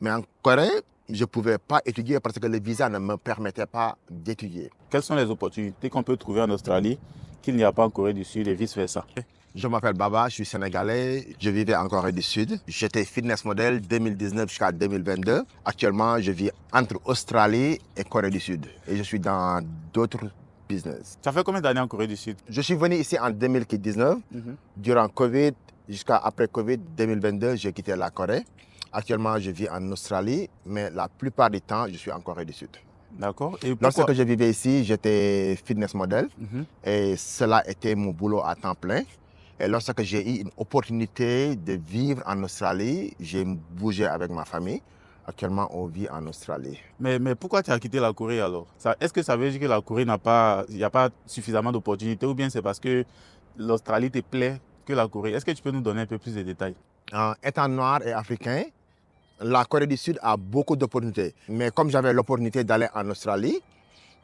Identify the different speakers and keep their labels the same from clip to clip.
Speaker 1: Mais en Corée, je ne pouvais pas étudier parce que le visa ne me permettait pas d'étudier.
Speaker 2: Quelles sont les opportunités qu'on peut trouver en Australie qu'il n'y a pas en Corée du Sud et vice-versa?
Speaker 1: Je m'appelle Baba, je suis sénégalais, je vivais en Corée du Sud. J'étais fitness model 2019 jusqu'à 2022. Actuellement, je vis entre Australie et Corée du Sud. Et je suis dans d'autres business.
Speaker 2: Ça fait combien d'années en Corée du Sud?
Speaker 1: Je suis venu ici en 2019. Durant Covid, jusqu'à après Covid 2022, j'ai quitté la Corée. Actuellement, je vis en Australie, mais la plupart du temps, je suis en Corée du Sud.
Speaker 2: D'accord. Et pourquoi?
Speaker 1: Lorsque je vivais ici, j'étais fitness model et cela était mon boulot à temps plein. Et lorsque j'ai eu une opportunité de vivre en Australie, j'ai bougé avec ma famille. Actuellement, on vit en Australie.
Speaker 2: Mais pourquoi tu as quitté la Corée alors? Est-ce que ça veut dire que la Corée il n'y a pas suffisamment d'opportunités ou bien c'est parce que l'Australie te plaît que la Corée? Est-ce que tu peux nous donner un peu plus de détails?
Speaker 1: Étant noir et africain, la Corée du Sud a beaucoup d'opportunités. Mais comme j'avais l'opportunité d'aller en Australie,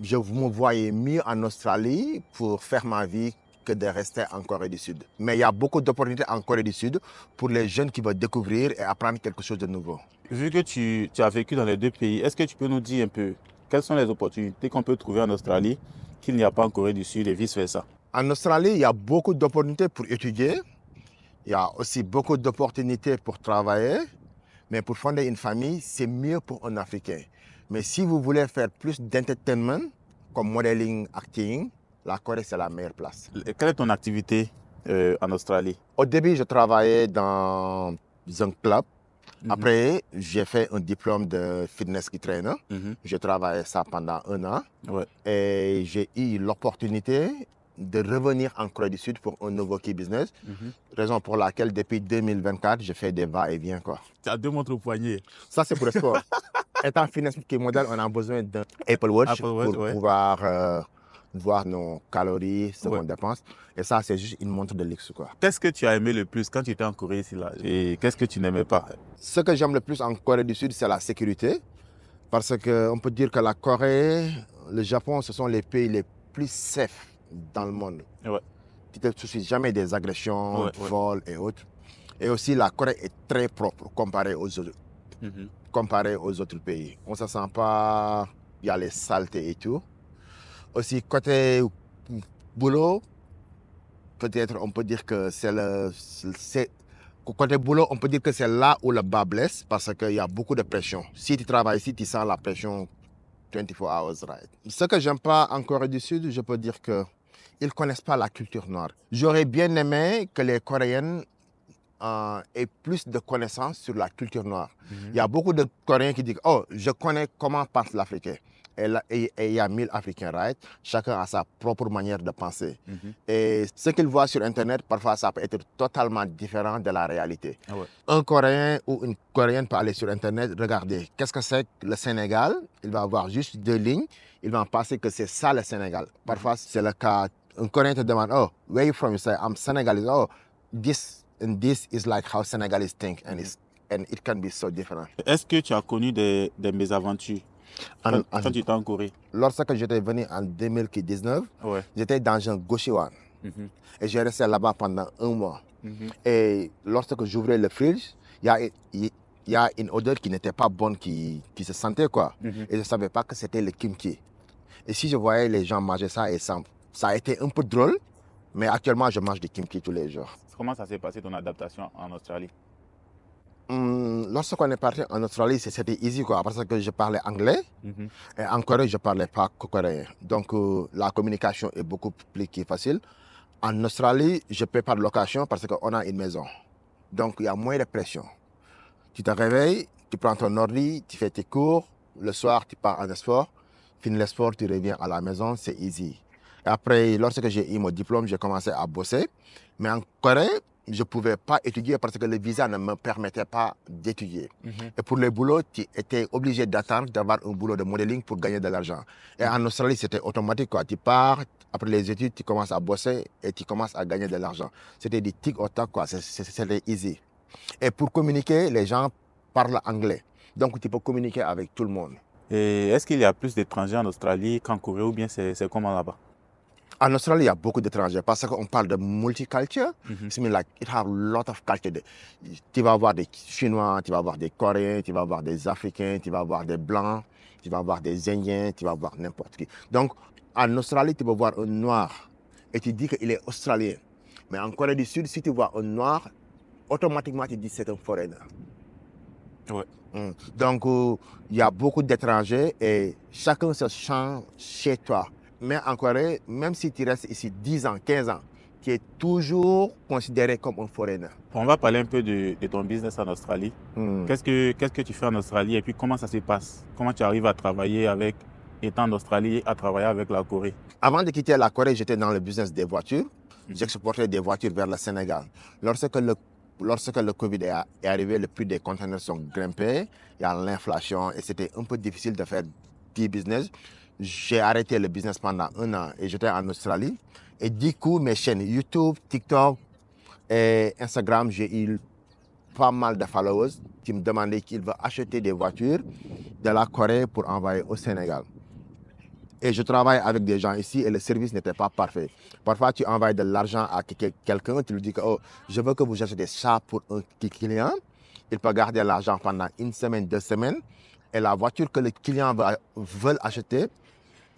Speaker 1: je me voyais mieux en Australie pour faire ma vie que de rester en Corée du Sud. Mais il y a beaucoup d'opportunités en Corée du Sud pour les jeunes qui veulent découvrir et apprendre quelque chose de nouveau.
Speaker 2: Vu que tu as vécu dans les deux pays, est-ce que tu peux nous dire un peu quelles sont les opportunités qu'on peut trouver en Australie qu'il n'y a pas en Corée du Sud et vice-versa?
Speaker 1: En Australie, il y a beaucoup d'opportunités pour étudier. Il y a aussi beaucoup d'opportunités pour travailler. Mais pour fonder une famille, c'est mieux pour un Africain. Mais si vous voulez faire plus d'entertainment, comme modeling, acting, la Corée, c'est la meilleure place.
Speaker 2: Quelle est ton activité en Australie?
Speaker 1: Au début, je travaillais dans un club. Après, j'ai fait un diplôme de fitness trainer. J'ai travaillé ça pendant 1 an.
Speaker 2: Ouais.
Speaker 1: Et j'ai eu l'opportunité de revenir en Corée du Sud pour un nouveau key business. Raison pour laquelle, depuis 2024, je fais des va-et-vient, quoi.
Speaker 2: Tu as deux montres au poignet.
Speaker 1: Ça, c'est pour le sport. Étant fitness key model, on a besoin d'un Apple Watch pour pouvoir voir nos calories, ce qu'on dépense. Et ça, c'est juste une montre de luxe, quoi.
Speaker 2: Qu'est-ce que tu as aimé le plus quand tu étais en Corée ici, là? Et qu'est-ce que tu n'aimais pas?
Speaker 1: Ce que j'aime le plus en Corée du Sud, c'est la sécurité. Parce qu'on peut dire que la Corée, le Japon, ce sont les pays les plus safe dans le monde.
Speaker 2: Ouais.
Speaker 1: Tu ne te soucies jamais des agressions, vols et autres. Et aussi, la Corée est très propre comparée aux autres pays. On ne se sent pas, il y a les saletés et tout. Aussi, côté boulot, peut-être on peut dire que côté boulot, on peut dire que c'est là où le bas blesse parce qu'il y a beaucoup de pression. Si tu travailles ici, tu sens la pression 24 hours, right? Ce que j'aime pas en Corée du Sud, je peux dire que ils connaissent pas la culture noire. J'aurais bien aimé que les Coréennes aient plus de connaissances sur la culture noire. Il y a beaucoup de Coréens qui disent « Oh, je connais comment pense l'Africain ». Et il y a 1000 Africains, right? Chacun a sa propre manière de penser. Et ce qu'ils voient sur Internet, parfois, ça peut être totalement différent de la réalité. Un Coréen ou une Coréenne peut aller sur Internet, regarder qu'est-ce que c'est que le Sénégal. Il va avoir juste 2 lignes. Il va penser que c'est ça le Sénégal. Parfois, c'est le cas. Un Coréen te demande, oh, where are you from? You say, I'm Senegalese. Oh, this is like how Senegalese think. And it can be so different.
Speaker 2: Est-ce que tu as connu des mésaventures quand tu étais en Corée?
Speaker 1: Lorsque j'étais venu en 2019, j'étais dans un Goshiwan. Et j'ai resté là-bas pendant 1 mois. Et lorsque j'ouvrais le frigo, il y a une odeur qui n'était pas bonne qui se sentait, quoi. Et je ne savais pas que c'était le kimchi. Et si je voyais les gens manger ça, et ça a été un peu drôle, mais actuellement, je mange du kimchi tous les jours.
Speaker 2: Comment ça s'est passé ton adaptation en Australie?
Speaker 1: Lorsqu'on est parti en Australie, c'était easy, quoi, parce que je parlais anglais. Et en Corée, je ne parlais pas coréen. Donc, la communication est beaucoup plus facile. En Australie, je ne paie pas de location parce qu'on a une maison. Donc, il y a moins de pression. Tu te réveilles, tu prends ton ordi, tu fais tes cours. Le soir, tu pars en sport. Finis le sport, tu reviens à la maison, c'est easy. Et après, lorsque j'ai eu mon diplôme, j'ai commencé à bosser. Mais en Corée, je ne pouvais pas étudier parce que le visa ne me permettait pas d'étudier. Et pour le boulot, tu étais obligé d'attendre d'avoir un boulot de modeling pour gagner de l'argent. Et en Australie, c'était automatique, quoi. Tu pars, après les études, tu commences à bosser et tu commences à gagner de l'argent. C'était du tic au tac, quoi. C'était easy. Et pour communiquer, les gens parlent anglais. Donc, tu peux communiquer avec tout le monde.
Speaker 2: Et est-ce qu'il y a plus d'étrangers en Australie qu'en Corée ou bien c'est comment là-bas?
Speaker 1: En Australie, il y a beaucoup d'étrangers parce qu'on parle de multiculture.
Speaker 2: Mhm.
Speaker 1: It means like it have a lot of culture. Tu vas avoir des Chinois, tu vas avoir des Coréens, tu vas avoir des Africains, tu vas avoir des Blancs, tu vas avoir des Indiens, tu vas avoir n'importe qui. Donc, en Australie, tu vas voir un Noir et tu dis qu'il est Australien. Mais en Corée du Sud, si tu vois un Noir, automatiquement, tu dis que c'est un foreigner.
Speaker 2: Ouais.
Speaker 1: Donc, il y a beaucoup d'étrangers et chacun se sent chez toi. Mais en Corée, même si tu restes ici 10 ans, 15 ans, tu es toujours considéré comme un foreigner.
Speaker 2: On va parler un peu de ton business en Australie.
Speaker 1: Mm.
Speaker 2: Qu'est-ce que tu fais en Australie et puis comment ça se passe? Comment tu arrives à travailler avec, étant en Australie, à travailler avec la Corée?
Speaker 1: Avant de quitter la Corée, j'étais dans le business des voitures.
Speaker 2: Mhm.
Speaker 1: J'exportais des voitures vers le Sénégal. Lorsque le Covid est arrivé, le prix des conteneurs sont grimpés, il y a l'inflation et c'était un peu difficile de faire du business. J'ai arrêté le business pendant 1 an et j'étais en Australie. Et du coup, mes chaînes YouTube, TikTok et Instagram, j'ai eu pas mal de followers qui me demandaient qu'ils veulent acheter des voitures de la Corée pour envoyer au Sénégal. Et je travaille avec des gens ici et le service n'était pas parfait. Parfois, tu envoies de l'argent à quelqu'un, tu lui dis que oh, je veux que vous achetez ça pour un client. Il peut garder l'argent pendant 1 semaine, 2 semaines. Et la voiture que le client veut acheter,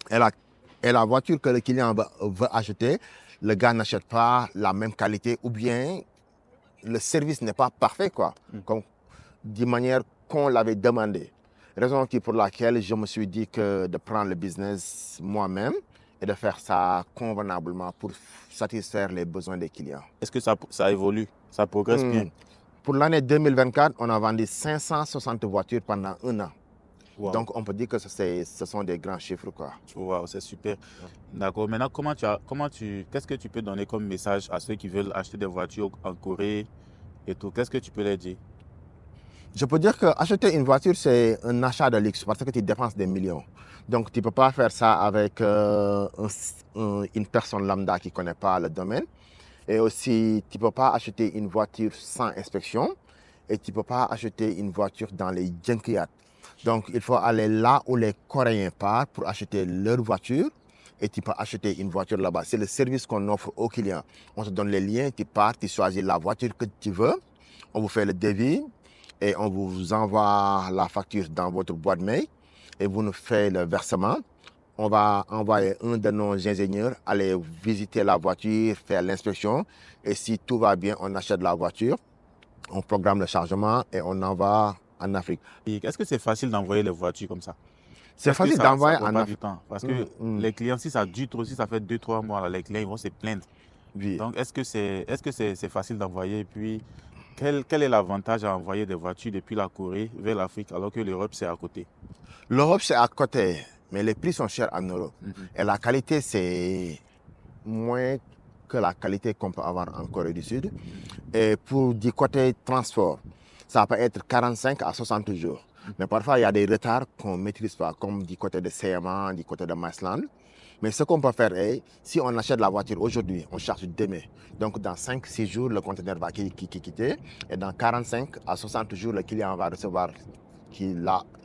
Speaker 1: et la voiture que le client veut acheter, le gars n'achète pas la même qualité ou bien le service n'est pas parfait, quoi, comme, d'une manière qu'on l'avait demandé. Raison pour laquelle je me suis dit que de prendre le business moi-même et de faire ça convenablement pour satisfaire les besoins des clients.
Speaker 2: Est-ce que ça évolue? Ça progresse bien?
Speaker 1: Pour l'année 2024, on a vendu 560 voitures pendant 1 an.
Speaker 2: Wow.
Speaker 1: Donc, on peut dire que ce sont des grands chiffres, quoi.
Speaker 2: Wow, c'est super. D'accord. Maintenant, qu'est-ce que tu peux donner comme message à ceux qui veulent acheter des voitures en Corée et tout? Qu'est-ce que tu peux leur dire?
Speaker 1: Je peux dire qu'acheter une voiture, c'est un achat de luxe parce que tu dépenses des millions. Donc, tu ne peux pas faire ça avec une personne lambda qui ne connaît pas le domaine. Et aussi, tu ne peux pas acheter une voiture sans inspection et tu ne peux pas acheter une voiture dans les junkyards. Donc, il faut aller là où les Coréens partent pour acheter leur voiture et tu peux acheter une voiture là-bas. C'est le service qu'on offre aux clients. On te donne les liens, tu pars, tu choisis la voiture que tu veux, on vous fait le devis et on vous envoie la facture dans votre boîte mail et vous nous faites le versement. On va envoyer un de nos ingénieurs aller visiter la voiture, faire l'inspection. Et si tout va bien, on achète la voiture, on programme le chargement et on envoie en Afrique.
Speaker 2: Et est-ce que c'est facile d'envoyer les voitures comme ça?
Speaker 1: C'est
Speaker 2: Est-ce que
Speaker 1: facile
Speaker 2: ça
Speaker 1: d'envoyer
Speaker 2: prend
Speaker 1: en
Speaker 2: pas
Speaker 1: Afrique.
Speaker 2: du temps? Parce que les clients, si ça dure trop, si ça fait 2-3 mois, là, les clients ils vont se plaindre.
Speaker 1: Oui.
Speaker 2: Donc, est-ce que c'est facile d'envoyer? Et puis, quel est l'avantage à envoyer des voitures depuis la Corée vers l'Afrique alors que l'Europe, c'est à côté?
Speaker 1: L'Europe, c'est à côté, mais les prix sont chers en Europe. Et la qualité, c'est moins que la qualité qu'on peut avoir en Corée du Sud. Et pour du côté transport, ça peut être 45 à 60 jours. Mais parfois, il y a des retards qu'on ne maîtrise pas, comme du côté de CMA, du côté de Maasland. Mais ce qu'on peut faire est, si on achète la voiture aujourd'hui, on charge demain. Donc, dans 5-6 jours, le conteneur va quitter. Et dans 45 à 60 jours, le client va recevoir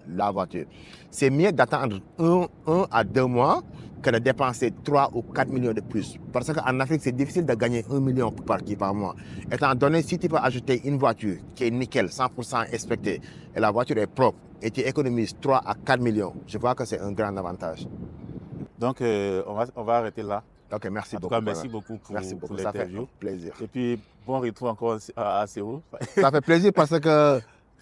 Speaker 1: la voiture. C'est mieux d'attendre 1 à 2 mois que de dépenser 3 ou 4 millions de plus. Parce qu'en Afrique, c'est difficile de gagner 1 million par mois. Étant donné, si tu peux acheter une voiture qui est nickel, 100% inspectée, et la voiture est propre, et tu économises 3 à 4 millions, je vois que c'est un grand avantage.
Speaker 2: Donc, on va arrêter là.
Speaker 1: Ok, merci
Speaker 2: En tout
Speaker 1: beaucoup.
Speaker 2: cas, merci beaucoup pour
Speaker 1: Ça fait
Speaker 2: l'interview.
Speaker 1: plaisir.
Speaker 2: Et puis, bon retour encore à Séoul.
Speaker 1: Ça fait plaisir parce que,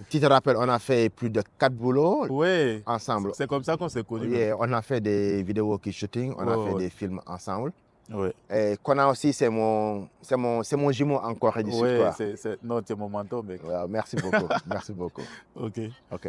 Speaker 1: tu te rappelles, on a fait plus de 4 boulots
Speaker 2: Oui,
Speaker 1: ensemble.
Speaker 2: c'est comme ça qu'on s'est connus.
Speaker 1: Yeah, on a fait des vidéos qui shooting, on a fait
Speaker 2: Ouais.
Speaker 1: des films ensemble.
Speaker 2: Oui,
Speaker 1: Et Kona aussi, c'est mon jumeau en Corée du Sud, quoi.
Speaker 2: non, tu es mon mentor, mec.
Speaker 1: Ouais, merci beaucoup. Merci beaucoup.
Speaker 2: Ok.
Speaker 1: Ok.